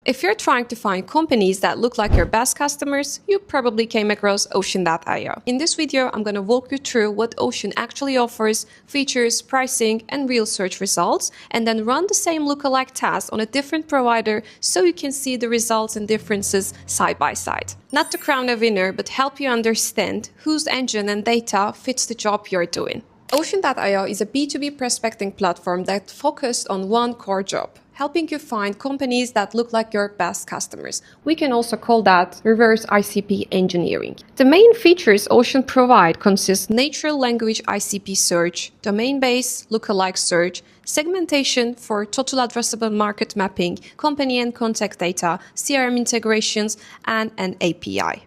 If you're trying to find companies that look like your best customers, you probably came across Ocean.io. In this video, I'm going to walk you through what Ocean actually offers, features, pricing, and real search results, and then run the same lookalike task on a different provider so you can see the results and differences side by side. Not to crown a winner, but help you understand whose engine and data fits the job you're doing. Ocean.io is a B2B prospecting platform that focused on one core job: helping you find companies that look like your best customers. We can also call that reverse ICP engineering. The main features Ocean provide consist natural language ICP search, domain-based lookalike search, segmentation for total addressable market mapping, company and contact data, CRM integrations, and an API.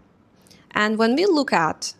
And when we look at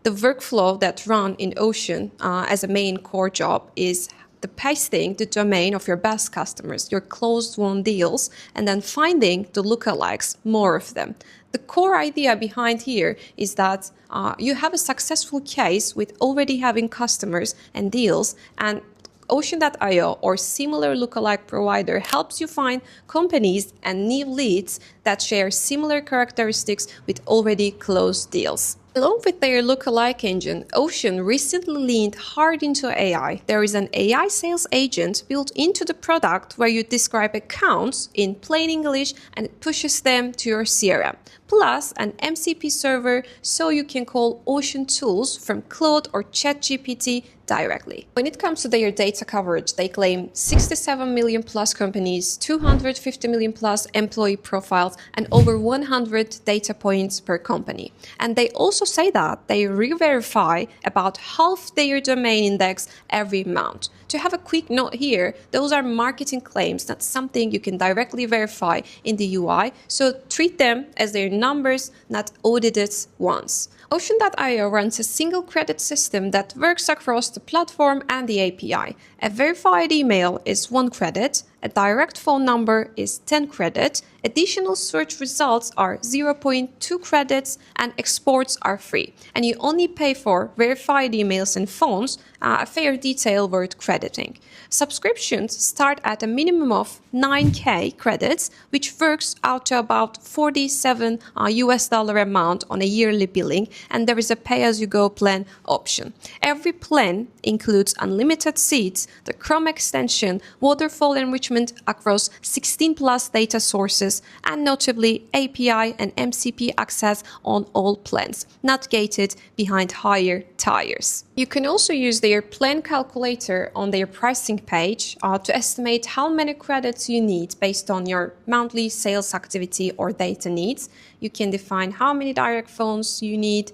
the workflow that run in Ocean as a main core job is the pasting the domain of your best customers, your closed-won deals, and then finding the lookalikes, more of them. The core idea behind here is that you have a successful case with already having customers and deals, and Ocean.io or similar lookalike provider helps you find companies and new leads that share similar characteristics with already closed deals. Along with their lookalike engine, Ocean recently leaned hard into AI. There is an AI sales agent built into the product where you describe accounts in plain English and it pushes them to your CRM. Plus an MCP server so you can call Ocean tools from Claude or ChatGPT directly. When it comes to their data coverage, they claim 67 million plus companies, 250 million plus employee profiles, and over 100 data points per company. And they also say that they re-verify about half their domain index every month. To have a quick note here, those are marketing claims, not something you can directly verify in the UI, so treat them as their numbers, not audited ones. Ocean.io runs a single credit system that works across the platform and the API. A verified email is 1 credit, a direct phone number is 10 credits, additional search results are 0.2 credits, and exports are free. And you only pay for verified emails and phones, a fair detail worth crediting. Subscriptions start at a minimum of 9K credits, which works out to about $47 US amount on a yearly billing, and there is a pay-as-you-go plan option. Every plan includes unlimited seats, the Chrome extension, waterfall enrichment across 16 plus data sources, and notably API and MCP access on all plans, not gated behind higher tiers. You can also use their plan calculator on their pricing page to estimate how many credits you need based on your monthly sales activity or data needs. You can define how many direct phones you need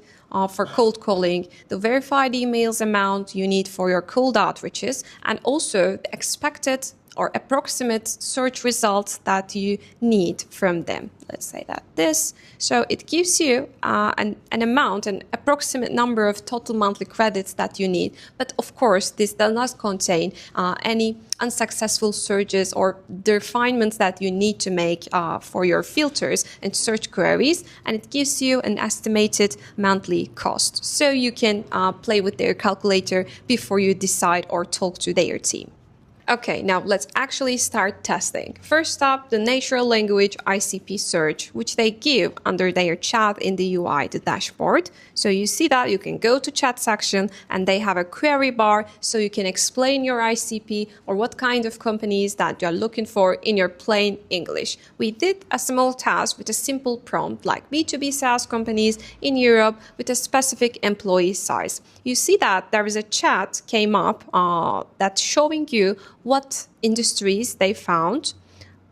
for cold calling, the verified emails amount you need for your cold outreaches, and also the expected or approximate search results that you need from them. Let's say that this. So it gives you an amount, an approximate number of total monthly credits that you need. But of course, this does not contain any unsuccessful searches or the refinements that you need to make for your filters and search queries. And it gives you an estimated monthly cost. So you can play with their calculator before you decide or talk to their team. Okay, now let's actually start testing. First up, the natural language ICP search, which they give under their chat in the UI, the dashboard. So you see that you can go to chat section and they have a query bar so you can explain your ICP or what kind of companies that you're looking for in your plain English. We did a small task with a simple prompt like B2B SaaS companies in Europe with a specific employee size. You see that there is a chat came up that's showing you what industries they found,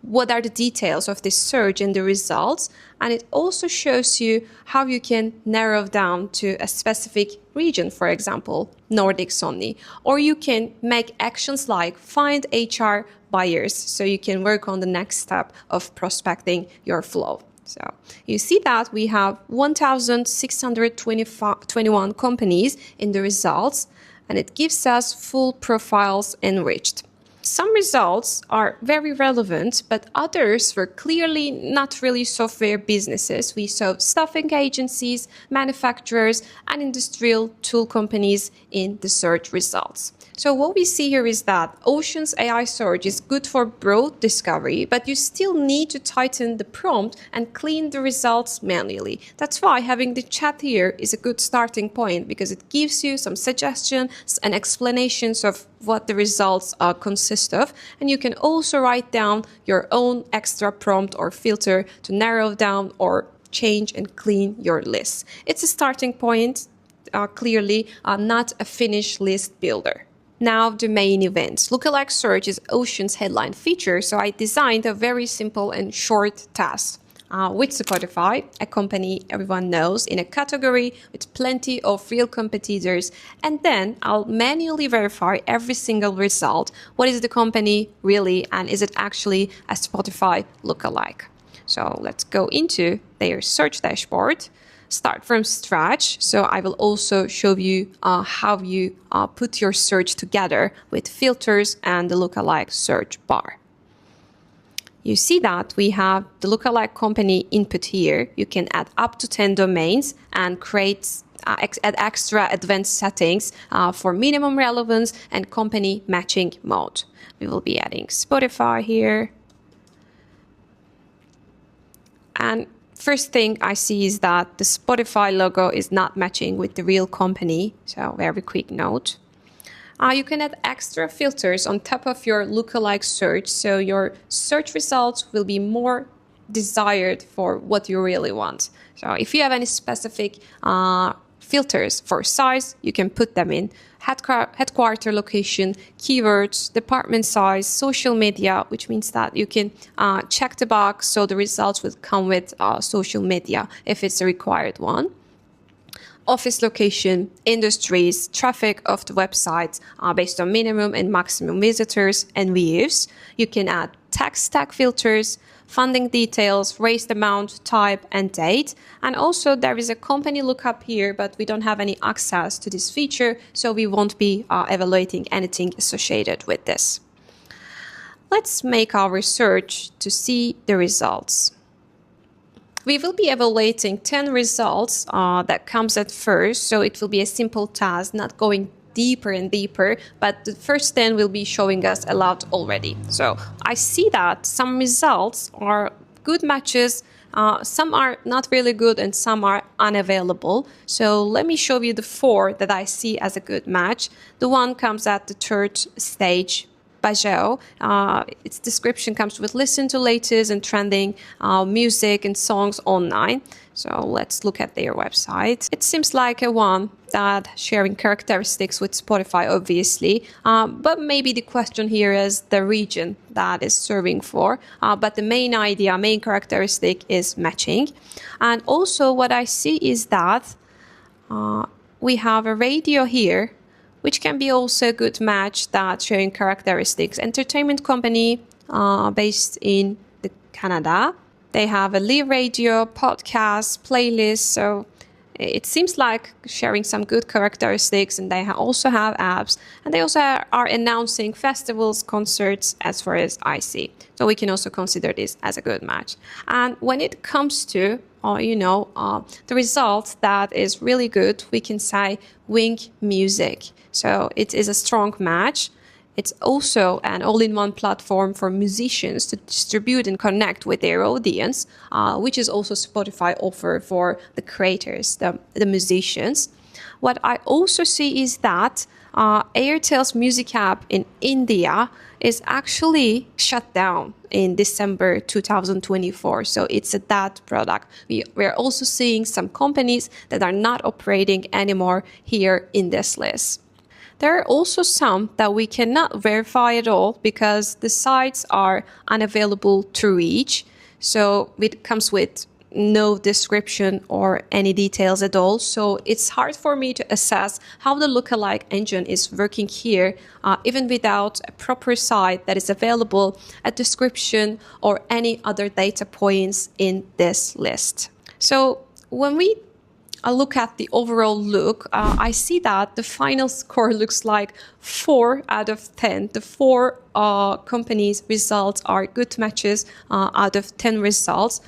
what are the details of this search and the results, and it also shows you how you can narrow down to a specific region, for example, Nordics only, or you can make actions like find HR buyers so you can work on the next step of prospecting your flow. So you see that we have 1,621 companies in the results, and it gives us full profiles enriched. Some results are very relevant, but others were clearly not really software businesses. We saw staffing agencies, manufacturers, and industrial tool companies in the search results. So what we see here is that Ocean's AI search is good for broad discovery, but you still need to tighten the prompt and clean the results manually. That's why having the chat here is a good starting point, because it gives you some suggestions and explanations of what the results consist of. And you can also write down your own extra prompt or filter to narrow down or change and clean your list. It's a starting point, clearly not a finished list builder. Now the main event. Lookalike search is Ocean's headline feature, so I designed a very simple and short task. With Spotify, a company everyone knows, in a category with plenty of real competitors, and then I'll manually verify every single result. What is the company really, and is it actually a Spotify lookalike? So let's go into their search dashboard. Start from scratch. So I will also show you how you put your search together with filters and the lookalike search bar. You see that we have the lookalike company input here. You can add up to 10 domains and add extra advanced settings for minimum relevance and company matching mode. We will be adding Spotify here. And first thing I see is that the Spotify logo is not matching with the real company. So very quick note. You can add extra filters on top of your lookalike search, so your search results will be more desired for what you really want. So if you have any specific filters for size, you can put them in. Headquarter location, keywords, department size, social media, which means that you can check the box so the results will come with social media if it's a required one. Office location, industries, traffic of the website based on minimum and maximum visitors and views. You can add text tag filters, funding details, raised amount, type, and date. And also there is a company lookup here, but we don't have any access to this feature, so we won't be evaluating anything associated with this. Let's make our research to see the results. We will be evaluating 10 results that comes at first, so it will be a simple task, not going deeper and deeper, but the first 10 will be showing us a lot already. So I see that some results are good matches, some are not really good, and some are unavailable. So let me show you the 4 that I see as a good match. The one comes at the third stage. Bajau. Its description comes with listen to latest and trending music and songs online. So let's look at their website. It seems like a one that sharing characteristics with Spotify, obviously, but maybe the question here is the region that is serving for. But the main idea, main characteristic is matching. And also what I see is that we have a radio here, which can be also a good match that sharing characteristics. Entertainment company based in Canada. They have a live radio, podcast, playlist. So it seems like sharing some good characteristics, and they also have apps. And they also are announcing festivals, concerts, as far as I see. So we can also consider this as a good match. And when it comes to the result that is really good, we can say Wink Music. So it is a strong match. It's also an all-in-one platform for musicians to distribute and connect with their audience, which is also Spotify offer for the creators, the musicians. What I also see is that Airtel's music app in India is actually shut down in December 2024. So it's a dead product. We're also seeing some companies that are not operating anymore here in this list. There are also some that we cannot verify at all because the sites are unavailable to reach. So it comes with no description or any details at all. So it's hard for me to assess how the lookalike engine is working here, even without a proper site that is available, a description, or any other data points in this list. So when we look at the overall look, I see that the final score looks like 4 out of 10. The 4 companies' results are good matches out of 10 results.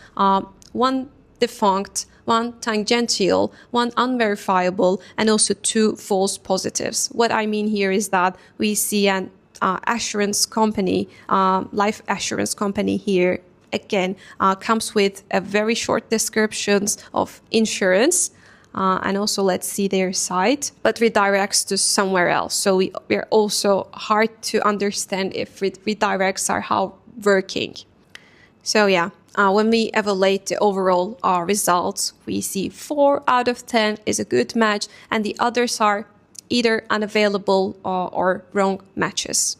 One defunct, 1 tangential, 1 unverifiable, and also 2 false positives. What I mean here is that we see an assurance company, life assurance company here, again, comes with a very short descriptions of insurance. And also let's see their site, but redirects to somewhere else. So we're also hard to understand if redirects are how working. So yeah, when we evaluate the overall results, we see 4 out of 10 is a good match, and the others are either unavailable or wrong matches.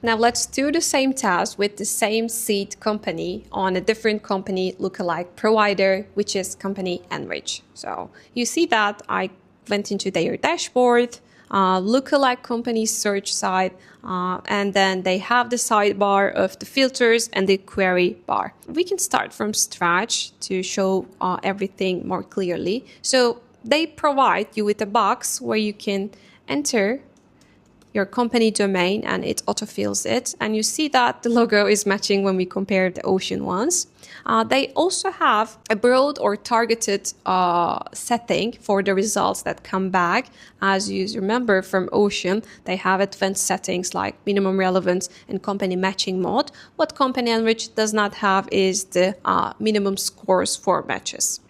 Now let's do the same task with the same seed company on a different company lookalike provider, which is CompanyEnrich. So you see that I went into their dashboard, lookalike company search site, and then they have the sidebar of the filters and the query bar. We can start from scratch to show everything more clearly. So they provide you with a box where you can enter your company domain and it autofills it. And you see that the logo is matching when we compare the Ocean ones. They also have a broad or targeted setting for the results that come back. As you remember from Ocean, they have advanced settings like minimum relevance and company matching mode. What CompanyEnrich does not have is the minimum scores for matches.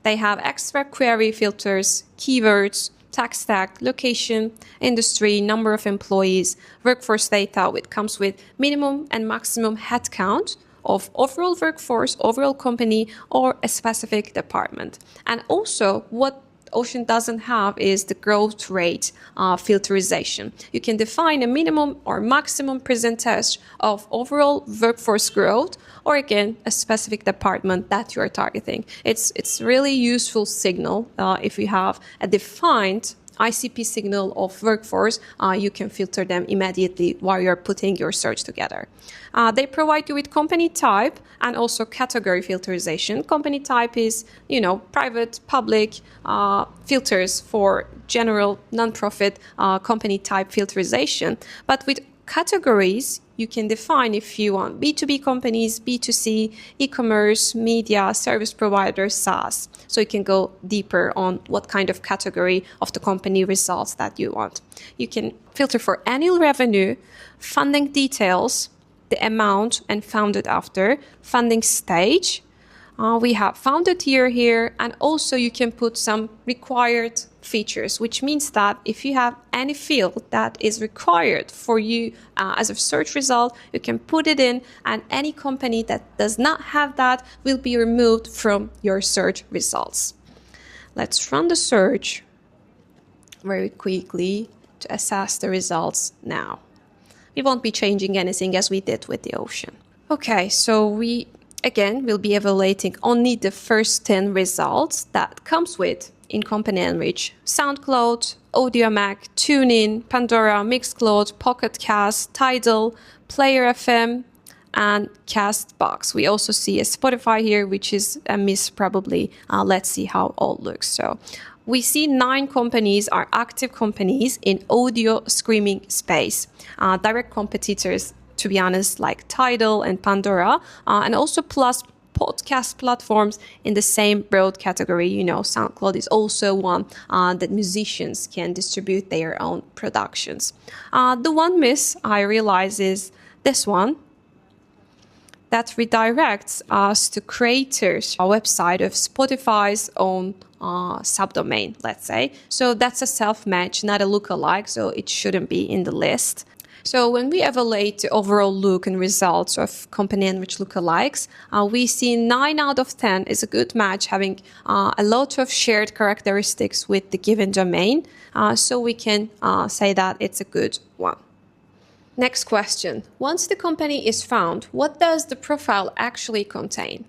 They have extra query filters, keywords, tech stack, location, industry, number of employees, workforce data, which comes with minimum and maximum headcount of overall workforce, overall company, or a specific department. And also what Ocean doesn't have is the growth rate filterization. You can define a minimum or maximum percentage of overall workforce growth, or again, a specific department that you are targeting. It's really useful signal if you have a defined ICP signal of workforce, you can filter them immediately while you're putting your search together. They provide you with company type and also category filterization. Company type is, private, public, filters for general non-profit company type filterization. But with categories, you can define if you want B2B companies, B2C, e-commerce, media, service providers, SaaS. So you can go deeper on what kind of category of the company results that you want. You can filter for annual revenue, funding details, the amount and founded after, funding stage. We have founded year here, and also you can put some required features, which means that if you have any field that is required for you as a search result, you can put it in, and any company that does not have that will be removed from your search results. Let's run the search very quickly to assess the results now. We won't be changing anything as we did with the Ocean. Okay, so we'll be evaluating only the first 10 results that comes with in CompanyEnrich: SoundCloud, AudioMac, TuneIn, Pandora, Mixcloud, Pocket Cast, Tidal, Player FM, and Castbox. We also see a Spotify here, which is a miss probably. Let's see how all looks. So we see 9 companies are active companies in audio streaming space. Direct competitors, to be honest, like Tidal and Pandora, and also plus podcast platforms in the same broad category. SoundCloud is also one that musicians can distribute their own productions. The one miss I realize is this one, that redirects us to creators' website of Spotify's own subdomain, let's say. So that's a self-match, not a lookalike, so it shouldn't be in the list. So when we evaluate the overall look and results of CompanyEnrich lookalikes, we see 9 out of 10 is a good match, having a lot of shared characteristics with the given domain. So we can say that it's a good one. Next question. Once the company is found, what does the profile actually contain?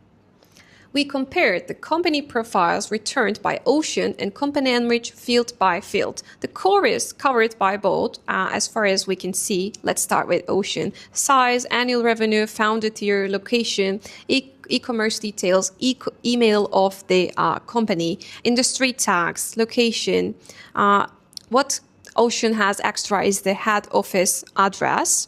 We compared the company profiles returned by Ocean and CompanyEnrich field by field. The core is covered by both, as far as we can see. Let's start with Ocean. Size, annual revenue, founded year, location, e-commerce details, email of the company, industry tags, location. What Ocean has extra is the head office address.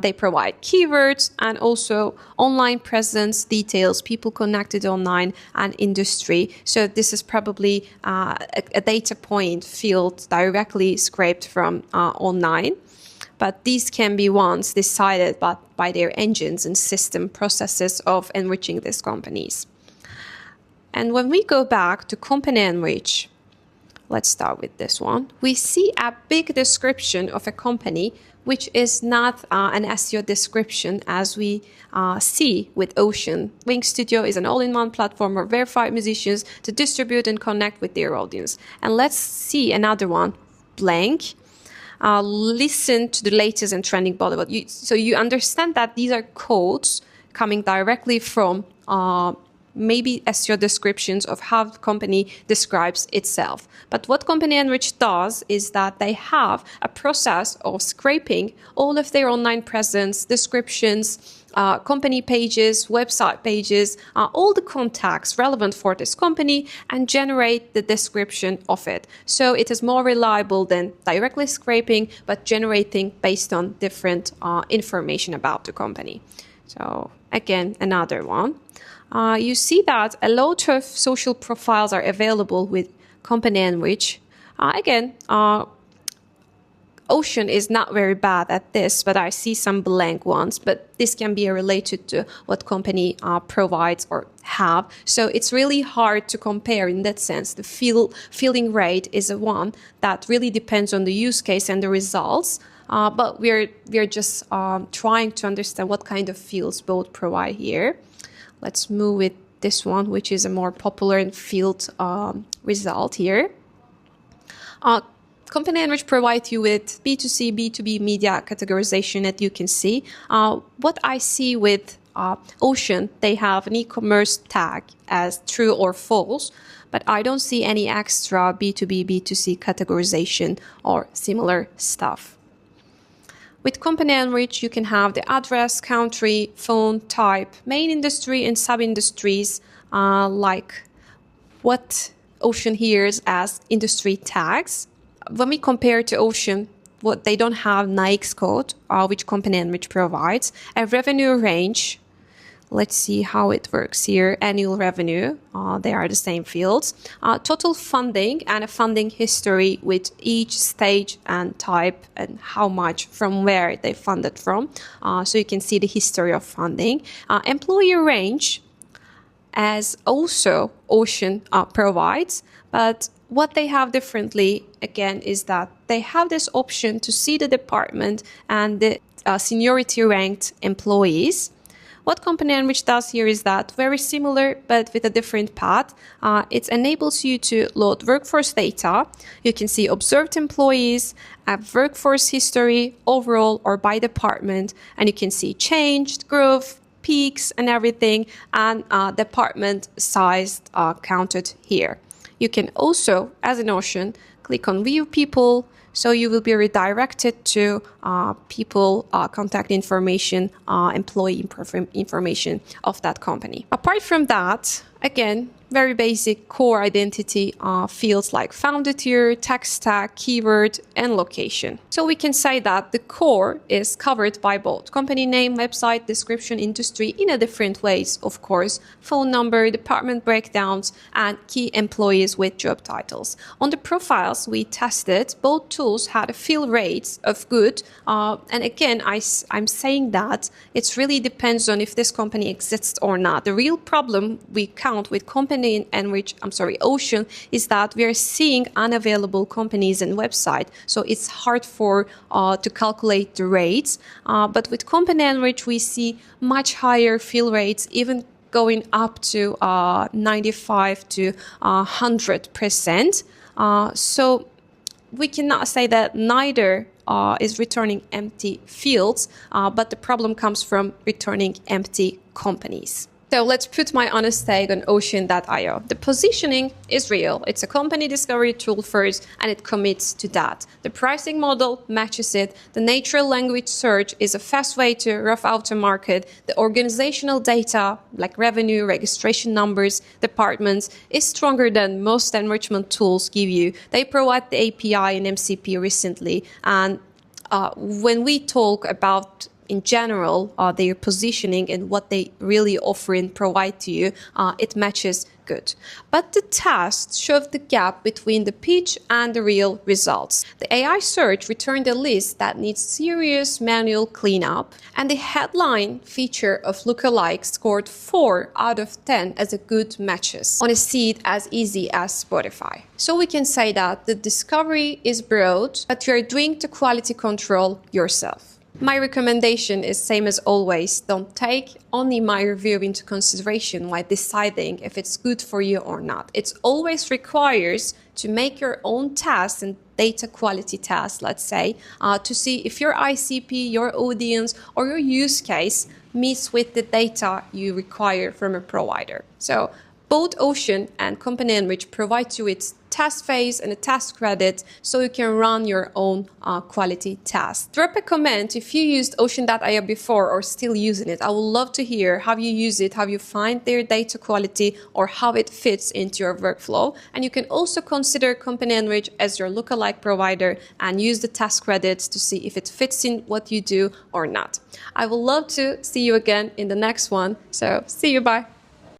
They provide keywords and also online presence details, people connected online, and industry. So this is probably a data point field directly scraped from online. But these can be ones decided by their engines and system processes of enriching these companies. And when we go back to CompanyEnrich, let's start with this one. We see a big description of a company, which is not an SEO description as we see with Ocean. Wink Studio is an all-in-one platform for verified musicians to distribute and connect with their audience. And let's see another one, blank. Listen to the latest and trending Bollywood. So you understand that these are codes coming directly from maybe SEO descriptions of how the company describes itself. But what CompanyEnrich does is that they have a process of scraping all of their online presence, descriptions, company pages, website pages, all the contacts relevant for this company, and generate the description of it. So it is more reliable than directly scraping, but generating based on different information about the company. So again, another one. You see that a lot of social profiles are available with CompanyEnrich. Again, Ocean is not very bad at this, but I see some blank ones. But this can be related to what company provides or have. So it's really hard to compare in that sense. The filling rate is a one that really depends on the use case and the results. But we're just trying to understand what kind of fields both provide here. Let's move with this one, which is a more popular and field result here. CompanyEnrich provides you with B2C, B2B media categorization that you can see. What I see with Ocean, they have an e-commerce tag as true or false, but I don't see any extra B2B, B2C categorization or similar stuff. With CompanyEnrich, you can have the address, country, phone, type, main industry, and sub-industries, like what Ocean hears as industry tags. When we compare to Ocean, what they don't have NAICS code, which CompanyEnrich provides, a revenue range. Let's see how it works here. Annual revenue, they are the same fields. Total funding and a funding history with each stage and type and how much from where they funded from. So you can see the history of funding. Employee range, as also Ocean provides, but what they have differently, again, is that they have this option to see the department and the seniority ranked employees. What CompanyEnrich does here is that very similar, but with a different path. It enables you to load workforce data. You can see observed employees, a workforce history, overall or by department, and you can see changed, growth, peaks, and everything, and department size counted here. You can also, as in Ocean, click on View People, so you will be redirected to people, contact information, employee information of that company. Apart from that, again, very basic core identity fields like founder tier, tech stack, keyword, and location. So we can say that the core is covered by both company name, website, description, industry in a different ways, of course, phone number, department breakdowns, and key employees with job titles. On the profiles we tested, both tools had a fill rates of good. And again, I'm saying that it really depends on if this company exists or not. The real problem we count with Ocean is that we are seeing unavailable companies and website, so it's hard to calculate the rates. But with CompanyEnrich, we see much higher fill rates, even going up to 95 to 100%. So we cannot say that neither is returning empty fields, but the problem comes from returning empty companies. So let's put my honest take on Ocean.io. The positioning is real. It's a company discovery tool first, and it commits to that. The pricing model matches it. The natural language search is a fast way to rough out a market. The organizational data, like revenue, registration numbers, departments, is stronger than most enrichment tools give you. They provide the API and MCP recently, and when we talk about in general, their positioning and what they really offer and provide to you, it matches good. But the tests showed the gap between the pitch and the real results. The AI search returned a list that needs serious manual cleanup, and the headline feature of Lookalike scored 4 out of 10 as a good matches on a seed as easy as Spotify. So we can say that the discovery is broad, but you are doing the quality control yourself. My recommendation is same as always. Don't take only my review into consideration while deciding if it's good for you or not. It always requires to make your own tests and data quality tests, let's say, to see if your ICP, your audience, or your use case meets with the data you require from a provider. So both Ocean and CompanyEnrich provide you with test phase and a test credit so you can run your own quality test. Drop a comment if you used Ocean.io before or still using it. I would love to hear how you use it, how you find their data quality, or how it fits into your workflow. And you can also consider CompanyEnrich as your lookalike provider and use the test credits to see if it fits in what you do or not. I would love to see you again in the next one. So see you, bye.